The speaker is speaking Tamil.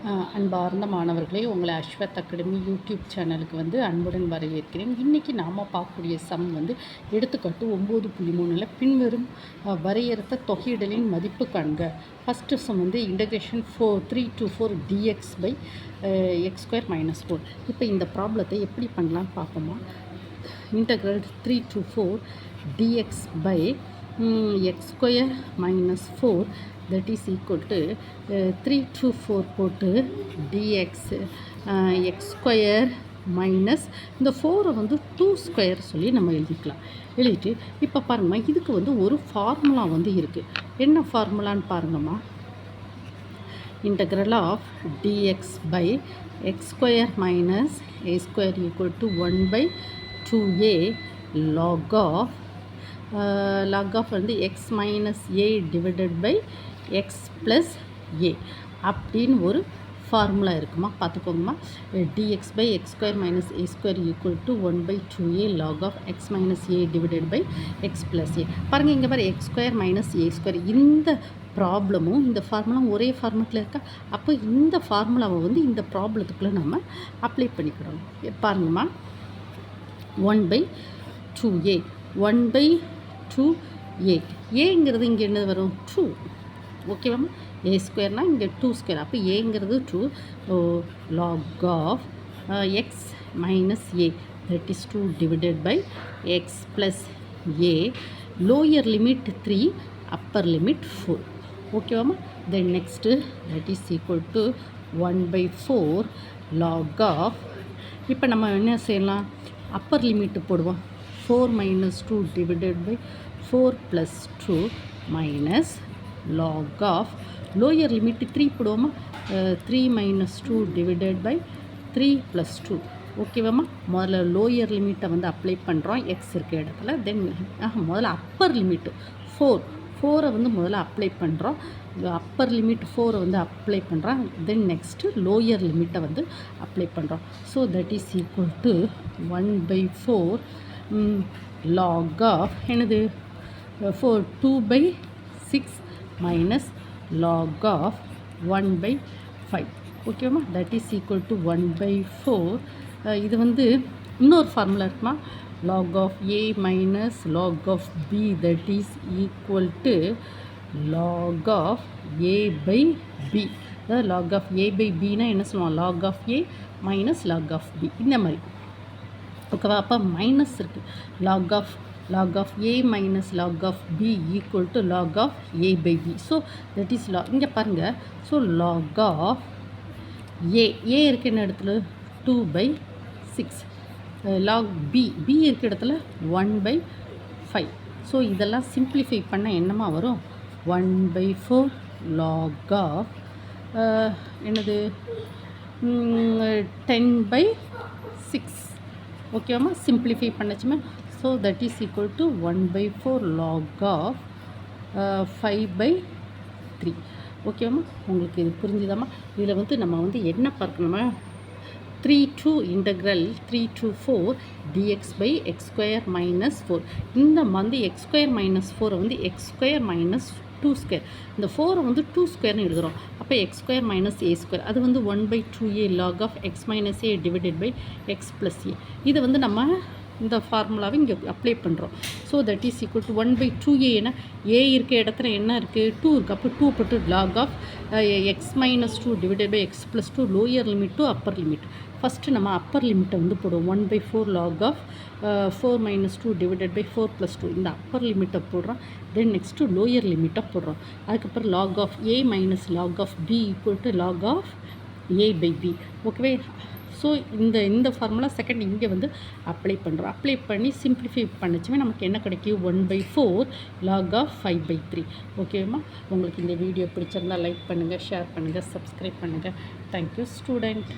அன்பார்ந்த மாணவர்களே, உங்களை அஸ்வத் அகாடமி யூடியூப் சேனலுக்கு அன்புடன் வரவேற்கிறேன். இன்றைக்கி நாம் பார்க்கக்கூடிய சம் எடுத்துக்காட்டு 9.3 பின்வரும் வரையறுத்த தொகையிடலின் மதிப்பு காண்க. First some integration 3 to 4 dx by x square minus 4. இப்போ இந்த ப்ராப்ளத்தை எப்படி பண்ணலான்னு பார்ப்போமா. Integral 3 to 4 dx by x square minus 4 that is equal to 3 to 4 போட்டு dx x square மைனஸ் இந்த 4 2 ஸ்கொயர் சொல்லி நம்ம எழுதிக்கலாம். எழுதிட்டு இப்போ பாருங்கம்மா, இதுக்கு ஒரு ஃபார்முலா இருக்குது. என்ன ஃபார்முலான்னு பாருங்கம்மா. Integral of dx by x square minus a square equal to 1 by 2a log of x minus a divided by x plus a அப்படின்னு ஒரு ஃபார்முலா இருக்குமா, பார்த்துக்கோங்கம்மா. dx by x square minus a square equal to 1 by 2a log of x minus a divided by x plus a. பாருங்கள், இங்கே பாரு x square minus a square. இந்த ப்ராப்ளமும் இந்த ஃபார்முலாவும் ஒரே ஃபார்மெட்டில் இருக்கா. அப்போ இந்த ஃபார்முலாவை இந்த ப்ராப்ளத்துக்குள்ளே நம்ம அப்ளை பண்ணிக்கிறோம். பாருங்கம்மா, 1 by 2a 1 by 2a ஏங்கிறது இங்கே என்ன வரும், 2. ஓகேவாம்மா. ஏ ஸ்கொயர்னால் இங்கே 2 ஸ்கொயர். அப்போ ஏங்கிறது 2 log of x minus a that is 2 divided by x plus a. Lower limit 3, upper limit 4. ஓகேவாம்மா. Then next that is equal to 1 by 4 log of. இப்போ நம்ம என்ன செய்யலாம், அப்பர் லிமிட்டு போடுவோம். 4 minus 2 divided by 4 plus 2 minus log of lower limit 3 போடுவோமா. 3 minus 2 divided by 3 plus 2. ஓகேவாம்மா. முதல்ல லோயர் லிமிட்டை அப்ளை பண்ணுறோம் எக்ஸ் இருக்க இடத்துல. தென் முதல்ல அப்பர் லிமிட்டு 4 முதல்ல அப்ளை பண்ணுறோம். அப்பர் லிமிட் 4 அப்ளை பண்ணுறோம். தென் நெக்ஸ்ட்டு லோயர் லிமிட்டை அப்ளை பண்ணுறோம். So that is equal to 1 by 4 log of என்னது 2 by 6 minus log of 1 by 5. ஓகேவா. That is equal to 1 by 4. இது இன்னொரு ஃபார்முலா இருக்குமா, log of a minus log of b that is equal to log of a by b. அதாவது log of a by bனா என்ன சொல்லுவோம், log of a minus log of b. இந்த மாதிரி ஓகேவா. அப்போ மைனஸ் இருக்குது. log of a minus log of b equal to log of a by b. So that is இங்கே பாருங்கள். ஸோ log of a இருக்க இடத்துல 2 by 6. log b இருக்க இடத்துல 1 by 5. ஸோ இதெல்லாம் சிம்பிளிஃபை பண்ண என்னமா வரும், 1 by 4 log of என்னது 10 by 6. ஓகேவாம்மா. சிம்பிளிஃபை பண்ணச்சுமே. So that is equal to 1 by 4 log of 5 by 3. ஓகேவாம்மா. உங்களுக்கு இது புரிஞ்சுதாம்மா. இதில் நம்ம என்ன பார்க்கணுமா, 3 to integral 3 to 4 dx by x square minus 4. இந்த x square minus 4 x square minus 2 square. இந்த 4 2 ஸ்கொயர்னு எழுதுகிறோம். அப்போ x square minus a square அது 1 by 2a log of x minus a divided by x plus a. இது நம்ம இந்த ஃபார்முலாவை இங்கே அப்ளை பண்ணுறோம். So that is equal to 1 by 2a. ஏன்னா ஏ இருக்க இடத்துல என்ன இருக்குது, 2 இருக்குது. அப்போ 2 போட்டு log of x minus 2 divided by x plus 2 lower limit to upper limit. First நம்ம அப்பர் லிமிட்டை போடுவோம். 1 by 4 log of 4 minus 2 divided by 4 plus 2 இந்த அப்பர் லிமிட்டை போடுறோம். தென் நெக்ஸ்ட்டு லோயர் லிமிட்டை போடுறோம். அதுக்கப்புறம் log of a minus log of b equal to log of a by b. ஓகேவே. ஸோ இந்த ஃபார்முலா செகண்ட் இங்கே அப்ளை பண்ணுறோம். அப்ளை பண்ணி சிம்பிளிஃபை பண்ணிச்சுமே நமக்கு என்ன கிடைக்கும், 1 by 4 log of 5 by 3. ஓகேம்மா. உங்களுக்கு இந்த வீடியோ பிடிச்சிருந்தால் லைக் பண்ணுங்கள், ஷேர் பண்ணுங்கள், சப்ஸ்கிரைப் பண்ணுங்கள். Thank you student.